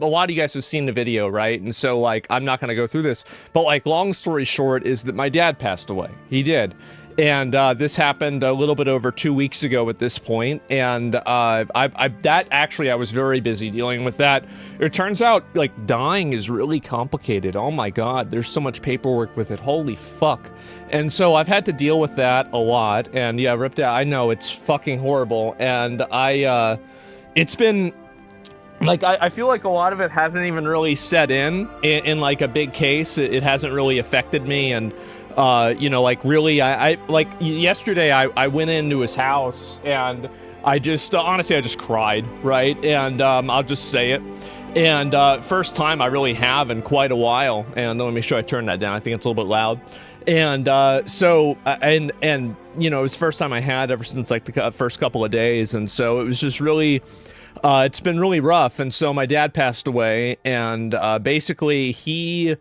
a lot of you guys have seen the video, right? And so, like, I'm not going to go through this. But, like, long story short is that my dad passed away. He did. And this happened a little bit over 2 weeks ago at this point. And I was very busy dealing with that. It turns out, like, dying is really complicated. Oh, my God. There's so much paperwork with it. Holy fuck. And so I've had to deal with that a lot. And, yeah, ripped out. I know, it's fucking horrible. And it's been... Like, I feel like a lot of it hasn't even really set in like, a big case. It hasn't really affected me, and, you know, like, really, like, yesterday, I went into his house, and I just, honestly, I just cried, right? And, I'll just say it. And, first time I really have in quite a while, and let me make sure I turn that down. I think it's a little bit loud. And, and, you know, it was the first time I had ever since, like, the first couple of days, and so it was just really... it's been really rough, and so my dad passed away, and basically he,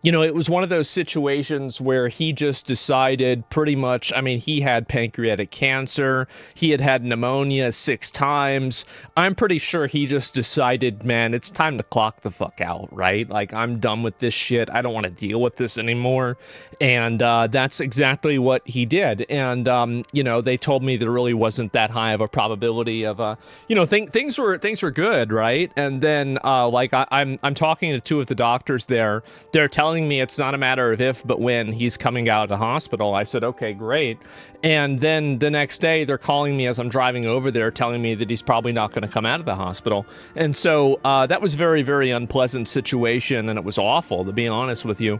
you know, it was one of those situations where he just decided pretty much, I mean, he had pancreatic cancer, he had pneumonia 6 times. I'm pretty sure he just decided, man, it's time to clock the fuck out, right? Like, I'm done with this shit. I don't want to deal with this anymore. And that's exactly what he did. And, you know, they told me there really wasn't that high of a probability of, you know, things were good, right? And then, like, I'm talking to 2 of the doctors there. They're telling me it's not a matter of if, but when he's coming out of the hospital. I said, okay, great. And then the next day, they're calling me as I'm driving over there, telling me that he's probably not going to come out of the hospital. And so that was very, very unpleasant situation, and it was awful, to be honest with you.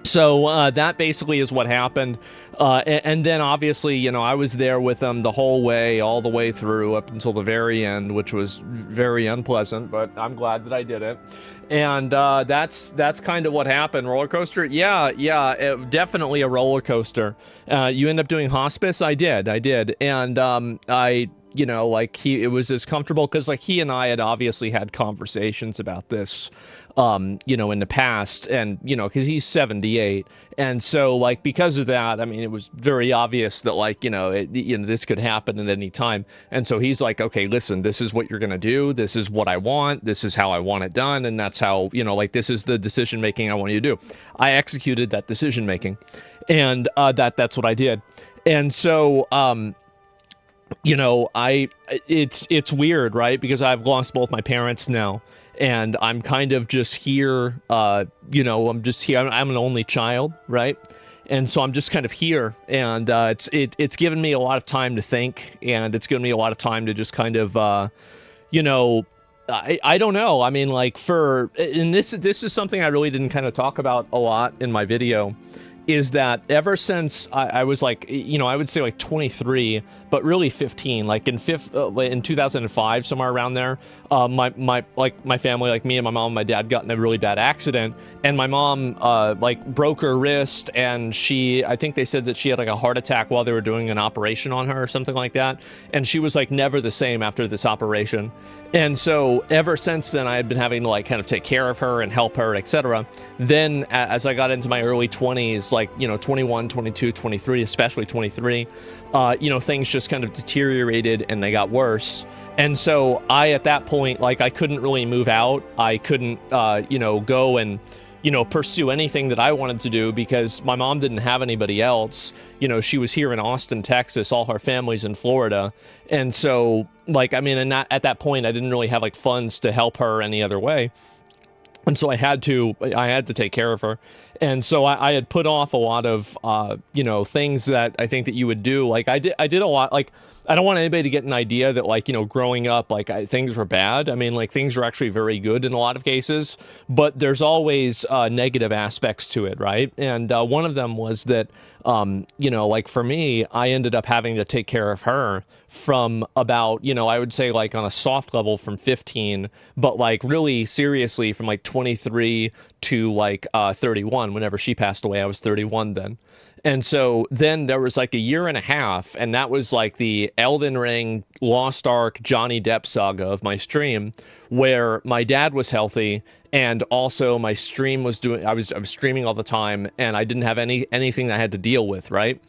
So that basically is what happened. And then obviously, you know, I was there with them the whole way, all the way through up until the very end, which was very unpleasant, but I'm glad that I did it. And that's kind of what happened. Roller coaster? Yeah, definitely a roller coaster. You end up doing hospice? I did. And you know, like, it was as comfortable, because, like, he and I had obviously had conversations about this, you know, in the past, and, you know, because he's 78, and so, like, because of that, I mean, it was very obvious that, like, you know, this could happen at any time, and so he's like, okay, listen, this is what you're gonna do, this is what I want, this is how I want it done, and that's how, you know, like, this is the decision-making I want you to do. I executed that decision-making, and that's what I did, and so, you know, it's weird, right? Because I've lost both my parents now, and I'm kind of just here, you know, I'm just here. I'm an only child, right? And so I'm just kind of here, and it's given me a lot of time to think, and it's given me a lot of time to just kind of, you know, I don't know. I mean, like, and this is something I really didn't kind of talk about a lot in my video, is that ever since I was, like, you know, I would say like 23, but really 15, like in 2005, somewhere around there, my family, like me and my mom and my dad, got in a really bad accident, and my mom like broke her wrist, and I think they said that she had like a heart attack while they were doing an operation on her or something like that, and she was like never the same after this operation. And so ever since then, I had been having to, like, kind of take care of her and help her, etc. Then as I got into my early 20s, like, you know, 21, 22, 23, especially 23, you know, things just kind of deteriorated and they got worse. And so at that point, like, I couldn't really move out. I couldn't, you know, go and, you know, pursue anything that I wanted to do, because my mom didn't have anybody else. You know, she was here in Austin, Texas, all her family's in Florida. And so, like, I mean, and at that point, I didn't really have, like, funds to help her any other way. And so I had to take care of her. And so I had put off a lot of, you know, things that I think that you would do. Like, I did a lot, like, I don't want anybody to get an idea that, like, you know, growing up, like, things were bad. I mean, like, things were actually very good in a lot of cases, but there's always negative aspects to it, right? And one of them was that, you know, like, for me, I ended up having to take care of her from about, you know, I would say, like, on a soft level from 15, but, like, really seriously from, like, 23 to, like, 31. Whenever she passed away, I was 31 then. And so then there was like a year and a half, and that was like the Elden Ring, Lost Ark, Johnny Depp saga of my stream, where my dad was healthy, and also my stream was I was streaming all the time, and I didn't have anything that I had to deal with, right?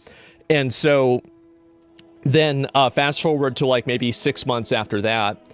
And so then fast forward to like maybe 6 months after that,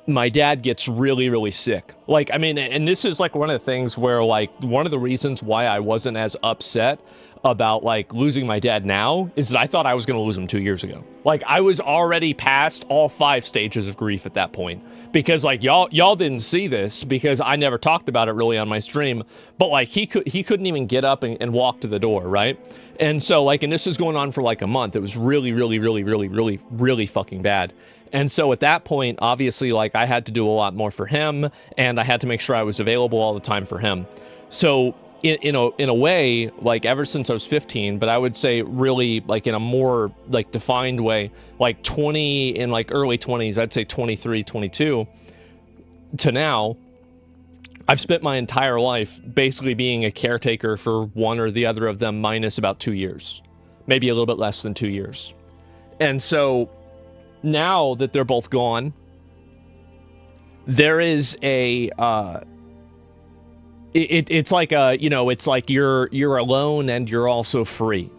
my dad gets really, really sick. Like, I mean, and this is like one of the things where like one of the reasons why I wasn't as upset about like losing my dad now is that I thought I was going to lose him 2 years ago. Like I was already past all 5 stages of grief at that point, because like y'all didn't see this because I never talked about it really on my stream, but like he couldn't even get up and walk to the door, right? And so like, and this was going on for like a month. It was really, really, really, really, really, really fucking bad. And so at that point, obviously, like I had to do a lot more for him, and I had to make sure I was available all the time for him. So in a way, like ever since I was 15, but I would say really like in a more like defined way, like 20 in like early 20s, I'd say 23, 22 to now, I've spent my entire life basically being a caretaker for one or the other of them minus about 2 years, maybe a little bit less than 2 years. And so now that they're both gone, there is a, it's like a, you know, it's like you're alone and you're also free,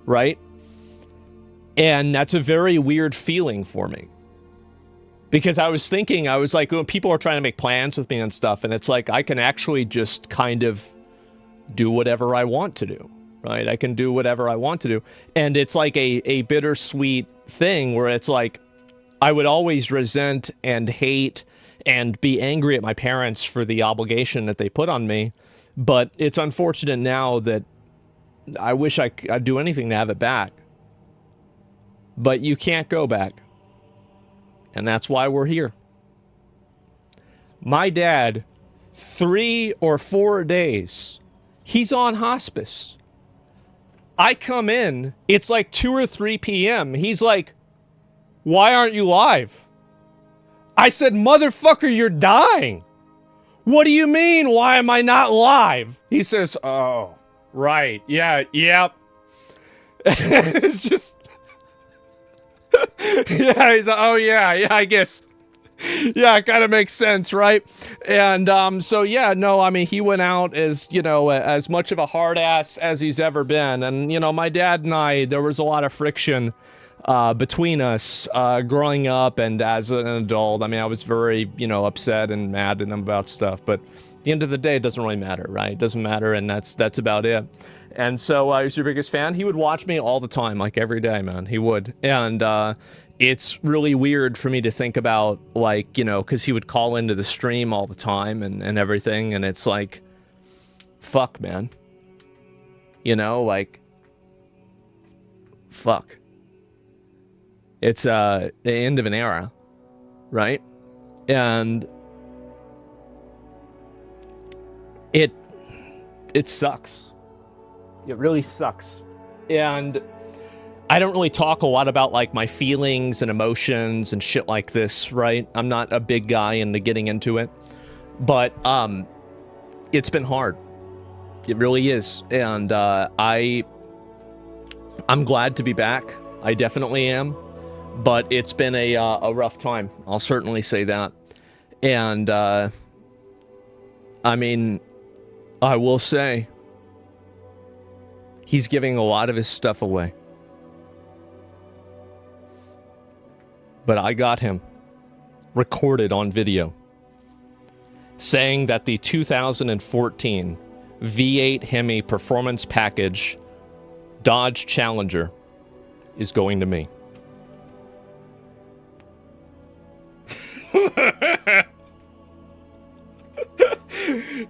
right? And that's a very weird feeling for me. Because I was thinking, I was like, when people are trying to make plans with me and stuff, and it's like, I can actually just kind of do whatever I want to do, right? I can do whatever I want to do. And it's like a bittersweet thing where it's like, I would always resent and hate and be angry at my parents for the obligation that they put on me. But it's unfortunate now that I wish I'd do anything to have it back. But you can't go back. And that's why we're here. My dad, 3 or 4 days, he's on hospice. I come in, it's like 2 or 3 p.m. He's like, "Why aren't you live?" I said, "Motherfucker, you're dying." "What do you mean? Why am I not live?" He says, "Oh, right. Yeah, yep." It's just, yeah, he's like, "Oh, yeah, I guess. Yeah, it kind of makes sense, right?" And so, yeah, no, I mean, he went out as, you know, as much of a hard ass as he's ever been. And, you know, my dad and I, there was a lot of friction between us growing up and as an adult. I mean, I was very, you know, upset and mad at him about stuff, but at the end of the day, it doesn't really matter, right? It doesn't matter, and that's about it. And so I was your biggest fan. He would watch me all the time, like every day, man. He would. And it's really weird for me to think about, like, you know, because he would call into the stream all the time and everything, and it's like, fuck, man. You know, like, fuck. It's the end of an era, right? And it sucks. It really sucks. And I don't really talk a lot about like my feelings and emotions and shit like this, right? I'm not a big guy into getting into it. But it's been hard. It really is. And I'm glad to be back. I definitely am. But it's been a rough time. I'll certainly say that. And, I mean, I will say, he's giving a lot of his stuff away. But I got him recorded on video saying that the 2014 V8 Hemi Performance Package Dodge Challenger is going to me.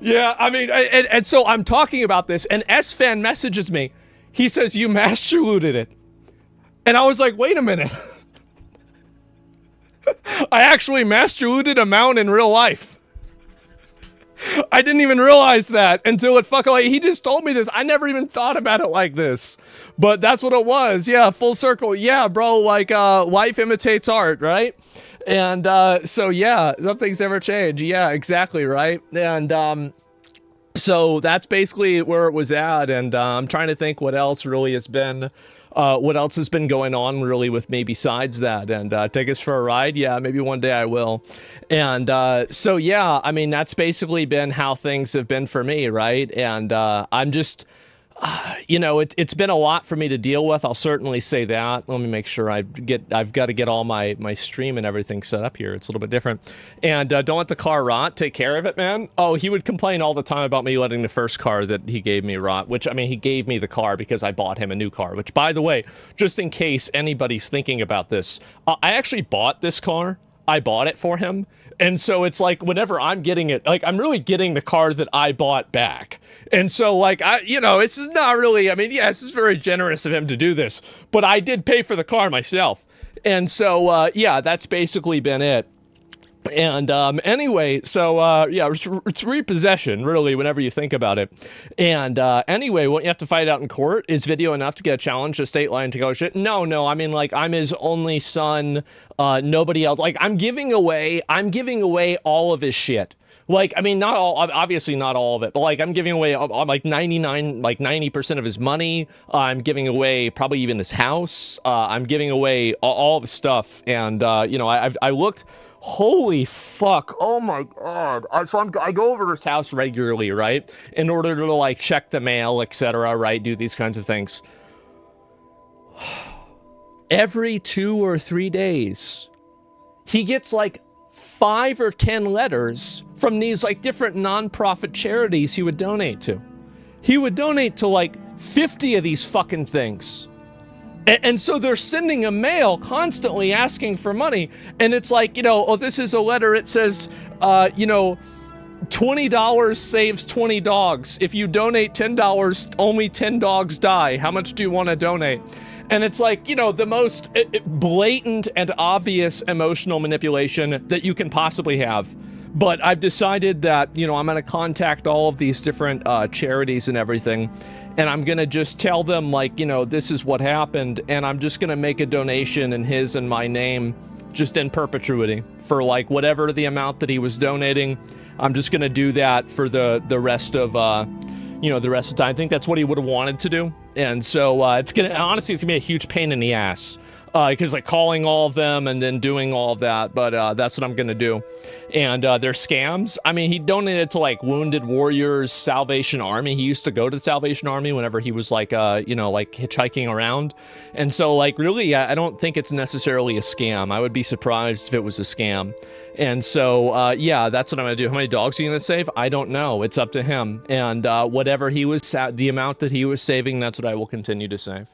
Yeah, I mean, and so I'm talking about this, and S-Fan messages me. He says, "You master looted it." And I was like, wait a minute. I actually master looted a mount in real life. I didn't even realize that until it fucking, like, he just told me this. I never even thought about it like this. But that's what it was. Yeah, full circle. Yeah, bro, like, life imitates art, right? And so, yeah, nothing's ever changed. Yeah, exactly, right? And so that's basically where it was at. And I'm trying to think what else really has been, what else has been going on really with me besides that. And take us for a ride? Yeah, maybe one day I will. And so, yeah, I mean, that's basically been how things have been for me, right? And I'm just, You know, it's been a lot for me to deal with. I'll certainly say that. Let me make sure I've got to get all my stream and everything set up here. It's a little bit different. And don't let the car rot. Take care of it, man. Oh, he would complain all the time about me letting the first car that he gave me rot, which, I mean, he gave me the car because I bought him a new car, which, by the way, just in case anybody's thinking about this, I actually bought this car. I bought it for him. And so it's like whenever I'm getting it, like I'm really getting the car that I bought back. And so like, you know, this is not really, I mean, yes, it's very generous of him to do this, but I did pay for the car myself. And so, yeah, that's basically been it. And anyway, so yeah, it's repossession, really, whenever you think about it. And anyway, what you have to fight out in court is video enough to get a challenge to state line to go shit. No, I mean, like, I'm his only son, nobody else. Like, I'm giving away all of his shit. Like, I mean, not all, obviously not all of it, but like, I'm giving away like 90% of his money. I'm giving away probably even his house. I'm giving away all of his stuff. And, you know, I looked. Holy fuck, oh my god. I go over to his house regularly, right? In order to, like, check the mail, etc., right? Do these kinds of things. Every 2 or 3 days, he gets, like, 5 or 10 letters from these, like, different non-profit charities he would donate to. He would donate to, like, 50 of these fucking things. And so they're sending a mail constantly asking for money. And it's like, you know, oh, this is a letter. It says, you know, $20 saves 20 dogs. If you donate $10, only 10 dogs die. How much do you want to donate? And it's like, you know, the most blatant and obvious emotional manipulation that you can possibly have. But I've decided that, you know, I'm going to contact all of these different charities and everything. And I'm going to just tell them, like, you know, this is what happened. And I'm just going to make a donation in his and my name, just in perpetuity, for, like, whatever the amount that he was donating. I'm just going to do that for the rest of, you know, the rest of the time. I think that's what he would have wanted to do. And so honestly, it's going to be a huge pain in the ass. Because, like, calling all of them and then doing all of that, but that's what I'm gonna do. And they're scams. I mean, he donated to, like, Wounded Warriors Salvation Army. He used to go to the Salvation Army whenever he was, like, you know, like, hitchhiking around. And so, like, really, I don't think it's necessarily a scam. I would be surprised if it was a scam. And so, yeah, that's what I'm gonna do. How many dogs are you gonna save? I don't know. It's up to him. And whatever he was, the amount that he was saving, that's what I will continue to save.